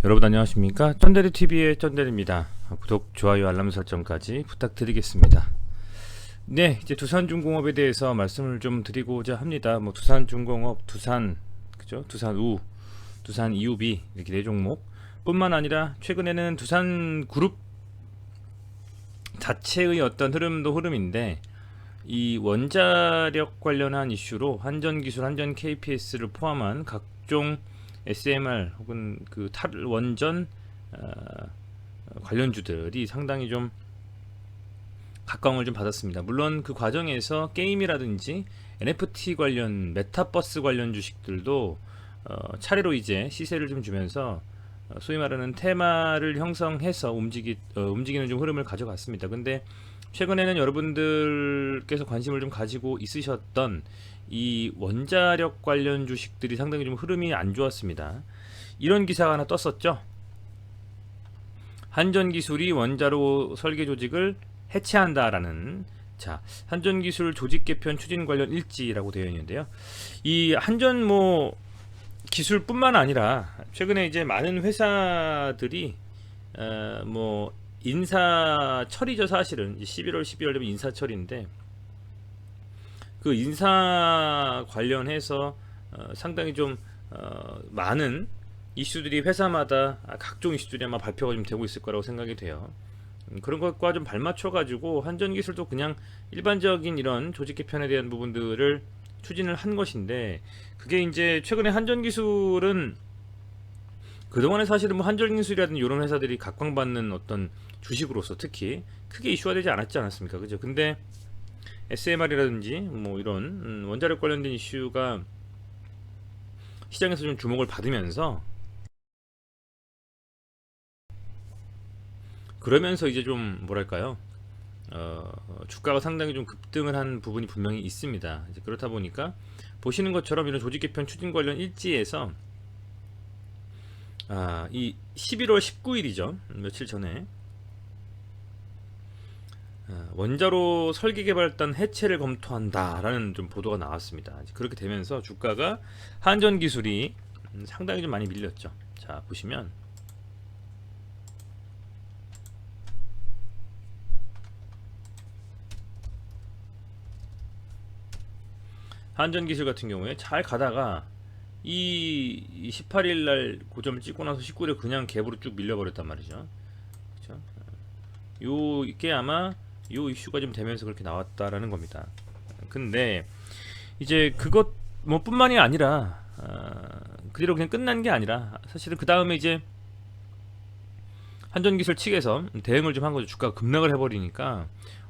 여러분 안녕하십니까? 쩐데리TV의 쩐데리입니다. 구독, 좋아요, 알람 설정까지 부탁드리겠습니다. 네, 이제 두산중공업에 대해서 말씀을 좀 드리고자 합니다. 뭐 두산중공업, 그죠? 두산우, 두산이우비 이렇게 네 종목 뿐만 아니라 최근에는 두산그룹 자체의 어떤 흐름도 흐름인데, 이 원자력 관련한 이슈로 한전기술, 한전 KPS를 포함한 각종 SMR 혹은 그 탈원전 관련주들이 상당히 좀 각광을 좀 받았습니다. 물론 그 과정에서 게임이라든지 NFT 관련, 메타버스 관련 주식들도 차례로 이제 시세를 좀 주면서 소위 말하는 테마를 형성해서 움직이는 좀 흐름을 가져갔습니다. 근데 최근에는 여러분들께서 관심을 좀 가지고 있으셨던 이 원자력 관련 주식들이 상당히 좀 흐름이 안 좋았습니다. 이런 기사가 하나 떴었죠. 한전기술이 원자로 설계 조직을 해체한다라는, 자, 한전기술 조직 개편 추진 관련 일지라고 되어 있는데요. 이 한전 기술뿐만 아니라 최근에 이제 많은 회사들이 뭐 인사철이죠. 사실은 11월 12월 되면 인사철인데, 그 인사 관련해서 상당히 좀 많은 이슈들이 회사마다 각종 이슈들이 아마 발표가 좀 되고 있을 거라고 생각이 돼요. 그런 것과 좀 발맞춰 가지고 한전기술도 그냥 일반적인 이런 조직 개편에 대한 부분들을 추진을 한 것인데, 그게 이제 최근에 한전기술은 그동안에 사실은 뭐 한전기술이라든지 이런 회사들이 각광받는 어떤 주식으로서 특히 크게 이슈가 되지 않았지 않았습니까? 그죠? 근데 SMR이라든지 뭐 이런 원자력 관련된 이슈가 시장에서 좀 주목을 받으면서, 그러면서 이제 좀 뭐랄까요, 주가가 상당히 좀 급등을 한 부분이 분명히 있습니다. 이제 그렇다 보니까 보시는 것처럼 이런 조직 개편 추진 관련 일지에서 이 11월 19일이죠. 며칠 전에 원자로 설계 개발단 해체를 검토한다라는 좀 보도가 나왔습니다. 그렇게 되면서 주가가 한전기술이 상당히 좀 많이 밀렸죠. 자, 보시면 한전기술 같은 경우에 잘 가다가 이 18일 날 고점을 찍고 나서 19일에 그냥 갭으로 쭉 밀려버렸단 말이죠. 그렇죠? 이게 아마 요 이슈가 좀 되면서 그렇게 나왔다라는 겁니다. 근데 이제 그것 뭐 뿐만이 아니라 그대로 그냥 끝난 게 아니라, 사실은 그 다음에 이제 한전기술 측에서 대응을 좀 한 거죠. 주가가 급락을 해버리니까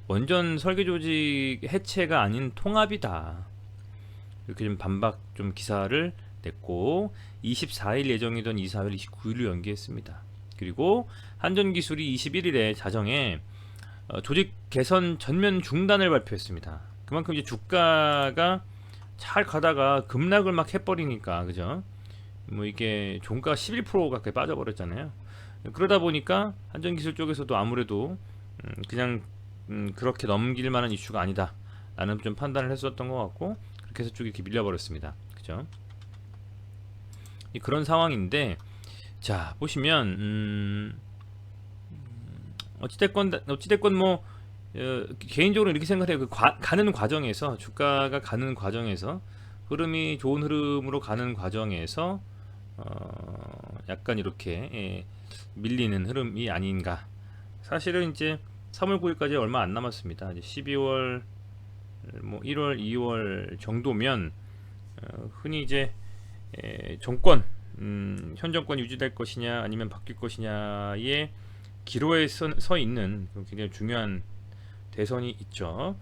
원전 설계 조직 해체가 아닌 통합이다, 이렇게 좀 반박 좀 기사를 냈고, 24일 예정이던 이사회를 29일로 연기했습니다. 그리고 한전기술이 21일에 자정에 조직 개선 전면 중단을 발표했습니다. 그만큼 이제 주가가 잘 가다가 급락을 막 해버리니까, 그죠? 뭐 이게 종가 11% 가까이 빠져버렸잖아요. 그러다 보니까 한전기술 쪽에서도 아무래도 그냥 그렇게 넘길 만한 이슈가 아니다 라는 좀 판단을 했었던 것 같고, 그렇게 해서 쭉 이렇게 밀려버렸습니다. 그죠? 그런 상황인데, 자, 보시면 어찌됐건 뭐 개인적으로 이렇게 생각해요. 가는 과정에서, 주가가 가는 과정에서, 흐름이 좋은 흐름으로 가는 과정에서 약간 이렇게 밀리는 흐름이 아닌가. 사실은 이제 3월 9일까지 얼마 안 남았습니다. 이제 12월, 뭐 1월, 2월 정도면 흔히 이제 정권, 현 정권 유지될 것이냐 아니면 바뀔 것이냐의 기로에 서 있는 굉장히 중요한 대선이 있죠.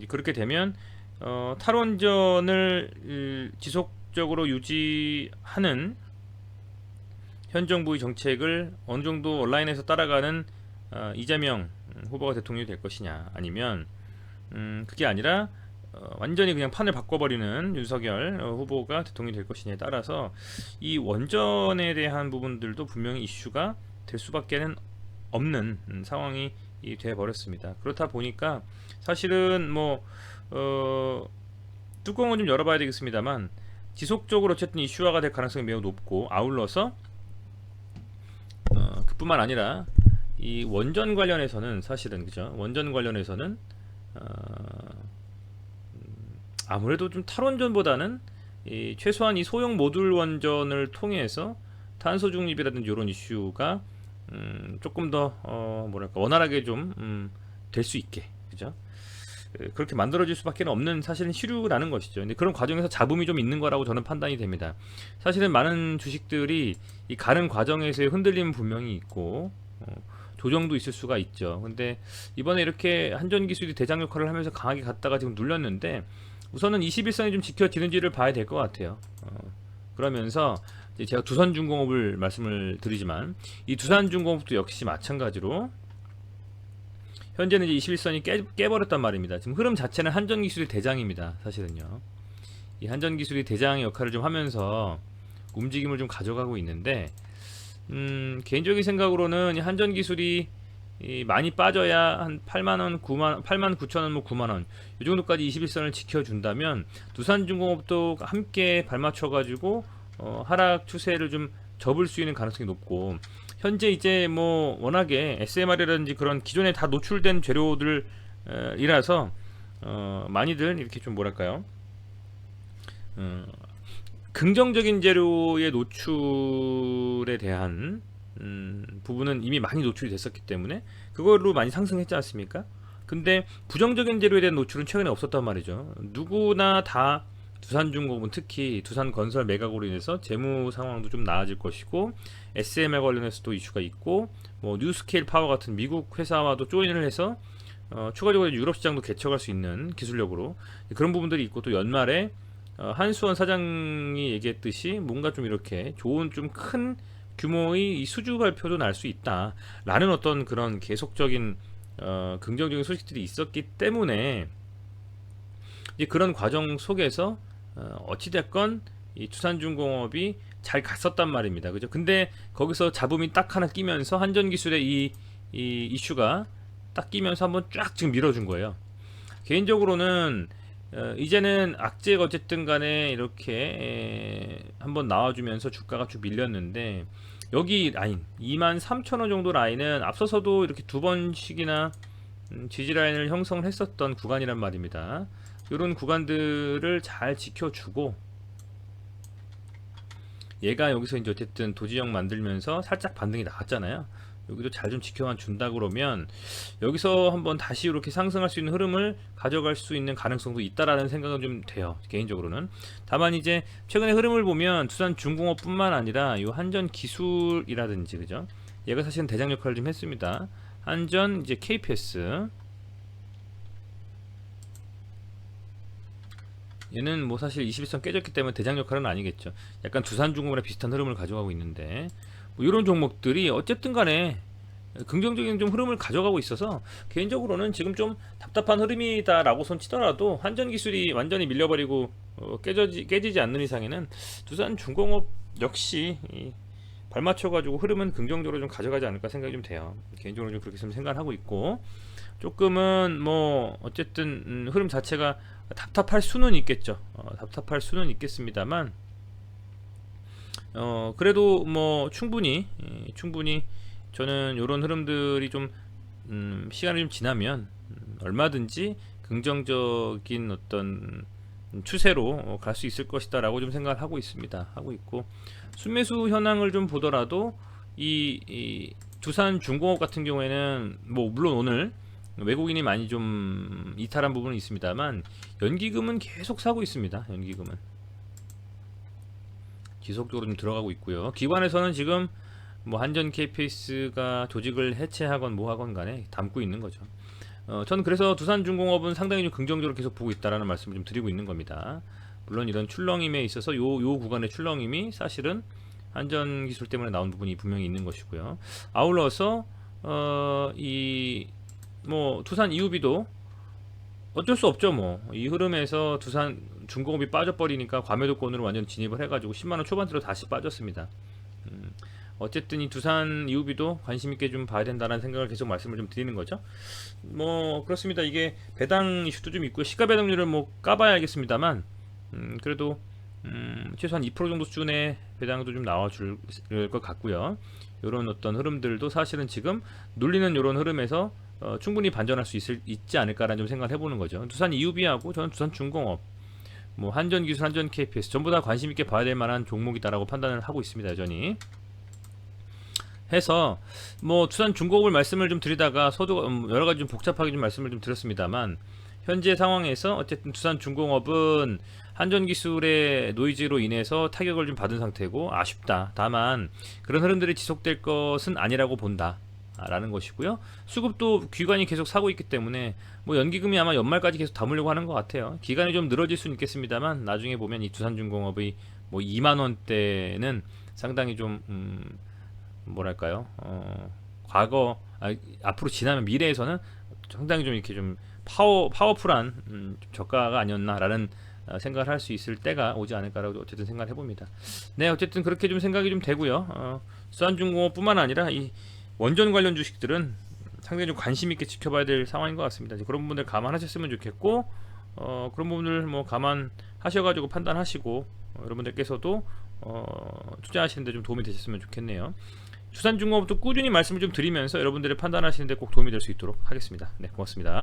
그렇게 되면 탈원전을 지속적으로 유지하는 현 정부의 정책을 어느 정도 온라인에서 따라가는 이재명 후보가 대통령이 될 것이냐, 아니면 그게 아니라 완전히 그냥 판을 바꿔버리는 윤석열 후보가 대통령이 될 것이냐에 따라서 이 원전에 대한 부분들도 분명히 이슈가 될 수밖에는 없는 상황이 돼 버렸습니다. 그렇다 보니까 사실은 뭐 뚜껑은 좀 열어봐야 되겠습니다만, 지속적으로 어쨌든 이슈화가 될 가능성이 매우 높고, 아울러서 그뿐만 아니라 이 원전 관련해서는 사실은 그죠? 원전 관련해서는 아무래도 좀 탈원전보다는 이 최소한 이 소형 모듈 원전을 통해서 탄소 중립이라든지 이런 이슈가 조금 더 뭐랄까 원활하게 좀 될 수 있게 그죠? 그렇게 만들어질 수밖에 없는 사실은 시류라는 것이죠. 근데 그런 과정에서 잡음이 좀 있는 거라고 저는 판단이 됩니다. 사실은 많은 주식들이 이 가는 과정에서의 흔들림은 분명히 있고 조정도 있을 수가 있죠. 근데 이번에 이렇게 한전 기술이 대장 역할을 하면서 강하게 갔다가 지금 눌렸는데 우선은 21선이 좀 지켜지는지를 봐야 될 것 같아요. 그러면서 이제 제가 두산중공업을 말씀을 드리지만 이 두산중공업도 역시 마찬가지로 현재는 이제 21선이 깨버렸단 말입니다. 지금 흐름 자체는 한전기술이 대장입니다. 사실은요. 이 한전기술이 대장의 역할을 좀 하면서 움직임을 좀 가져가고 있는데 개인적인 생각으로는 이 한전기술이 많이 빠져야 한 8만 9천 원, 뭐 9만 원, 이 정도까지 21선을 지켜준다면 두산중공업도 함께 발맞춰 가지고 하락 추세를 좀 접을 수 있는 가능성이 높고, 현재 이제 뭐 워낙에 SMR이라든지 그런 기존에 다 노출된 재료들 이라서 많이들 이렇게 좀 뭐랄까요, 긍정적인 재료의 노출에 대한 부분은 이미 많이 노출이 됐었기 때문에 그걸로 많이 상승했지 않습니까? 근데 부정적인 재료에 대한 노출은 최근에 없었단 말이죠. 누구나 다 두산중공업은 특히 두산건설 매각으로 인해서 재무 상황도 좀 나아질 것이고, SMR 관련해서도 이슈가 있고, 뭐 뉴스케일 파워 같은 미국 회사와도 조인을 해서 추가적으로 유럽 시장도 개척할 수 있는 기술력으로 그런 부분들이 있고, 또 연말에 한수원 사장이 얘기했듯이 뭔가 좀 이렇게 좋은 좀 큰 규모의 이 수주 발표도 날 수 있다라는 어떤 그런 계속적인 긍정적인 소식들이 있었기 때문에 이제 그런 과정 속에서 어찌됐건 이 두산중공업이 잘 갔었단 말입니다. 그죠? 근데 거기서 잡음이 딱 하나 끼면서 한전기술의 이 이슈가 딱 끼면서 한번 쫙 지금 밀어준 거예요. 개인적으로는 이제는 악재가 어쨌든 간에 이렇게 한번 나와주면서 주가가 쭉 밀렸는데, 여기 라인 23,000원 정도 라인은 앞서서도 이렇게 두 번씩이나 지지 라인을 형성을 했었던 구간이란 말입니다. 이런 구간들을 잘 지켜주고, 얘가 여기서 이제 어쨌든 도지형 만들면서 살짝 반등이 나왔잖아요. 여기도 잘 좀 지켜만 준다 그러면 여기서 한번 다시 이렇게 상승할 수 있는 흐름을 가져갈 수 있는 가능성도 있다라는 생각은 좀 돼요, 개인적으로는. 다만 이제 최근에 흐름을 보면 두산중공업뿐만 아니라 이 한전기술이라든지 그죠? 얘가 사실은 대장 역할을 좀 했습니다. 한전 이제 KPS, 얘는 뭐 사실 21선 깨졌기 때문에 대장 역할은 아니겠죠. 약간 두산중공업이랑 비슷한 흐름을 가져가고 있는데, 뭐 이런 종목들이 어쨌든 간에 긍정적인 좀 흐름을 가져가고 있어서 개인적으로는 지금 좀 답답한 흐름이다라고 손 치더라도 한전기술이 완전히 밀려버리고 깨지지 않는 이상에는 두산중공업 역시 발맞춰가지고 흐름은 긍정적으로 좀 가져가지 않을까 생각이 좀 돼요. 개인적으로 좀 그렇게 좀 생각을 하고 있고, 조금은 뭐 어쨌든 흐름 자체가 답답할 수는 있겠죠. 답답할 수는 있겠습니다만, 그래도 뭐 충분히 저는 이런 흐름들이 좀 시간이 좀 지나면 얼마든지 긍정적인 어떤 추세로 갈 수 있을 것이다 라고 좀 생각을 하고 있습니다. 하고 있고, 순매수 현황을 좀 보더라도 이 두산중공업 같은 경우에는 뭐 물론 오늘 외국인이 많이 좀 이탈한 부분은 있습니다만, 연기금은 계속 사고 있습니다. 연기금은 지속적으로 좀 들어가고 있고요. 기관에서는 지금 뭐 한전 KPS가 조직을 해체하건 뭐하건 간에 담고 있는 거죠. 저는 그래서 두산중공업은 상당히 좀 긍정적으로 계속 보고 있다라는 말씀을 좀 드리고 있는 겁니다. 물론 이런 출렁임에 있어서 요 구간의 출렁임이 사실은 한전기술 때문에 나온 부분이 분명히 있는 것이고요. 아울러서 이 뭐 두산 이우비도 어쩔 수 없죠. 뭐 이 흐름에서 두산중공업이 빠져버리니까 과매도권으로 완전 진입을 해가지고 10만원 초반대로 다시 빠졌습니다. 어쨌든 이 두산 이우비도 관심 있게 좀 봐야 된다는 생각을 계속 말씀을 좀 드리는 거죠. 뭐 그렇습니다. 이게 배당 이슈도 좀 있고, 시가 배당률을 뭐 까봐야 알겠습니다만, 그래도 최소한 2% 정도 수준의 배당도 좀 나와줄 것 같고요. 이런 어떤 흐름들도 사실은 지금 눌리는 이런 흐름에서 충분히 반전할 수 있지 않을까라는 좀 생각을 해보는 거죠. 두산 EUB하고 저는 두산중공업, 뭐 한전기술, 한전 KPS 전부 다 관심 있게 봐야 될 만한 종목이다라고 판단을 하고 있습니다. 여전히 해서 뭐 두산중공업을 말씀을 좀 드리다가 여러 가지 좀 복잡하게 좀 말씀을 좀 드렸습니다만, 현재 상황에서 어쨌든 두산중공업은 한전기술의 노이즈로 인해서 타격을 좀 받은 상태고 아쉽다. 다만 그런 흐름들이 지속될 것은 아니라고 본다 라는 것이고요. 수급도 기관이 계속 사고 있기 때문에 뭐 연기금이 아마 연말까지 계속 담으려고 하는 것 같아요. 기간이 좀 늘어질 수는 있겠습니다만 나중에 보면 이 두산중공업의 뭐 2만원대는 상당히 좀 뭐랄까요, 앞으로 지나면 미래에서는 상당히 좀 이렇게 좀 파워풀한 저가가 아니었나라는 생각을 할 수 있을 때가 오지 않을까라고 어쨌든 생각을 해봅니다. 네, 어쨌든 그렇게 좀 생각이 좀 되고요. 두산중공업뿐만 아니라 이 원전 관련 주식들은 상당히 좀 관심 있게 지켜봐야 될 상황인 것 같습니다. 그런 부분들 감안하셨으면 좋겠고, 그런 부분들 뭐 감안하셔가지고 판단하시고, 여러분들께서도 투자하시는데 좀 도움이 되셨으면 좋겠네요. 두산중공업도 꾸준히 말씀을 좀 드리면서 여러분들의 판단하시는데 꼭 도움이 될 수 있도록 하겠습니다. 네, 고맙습니다.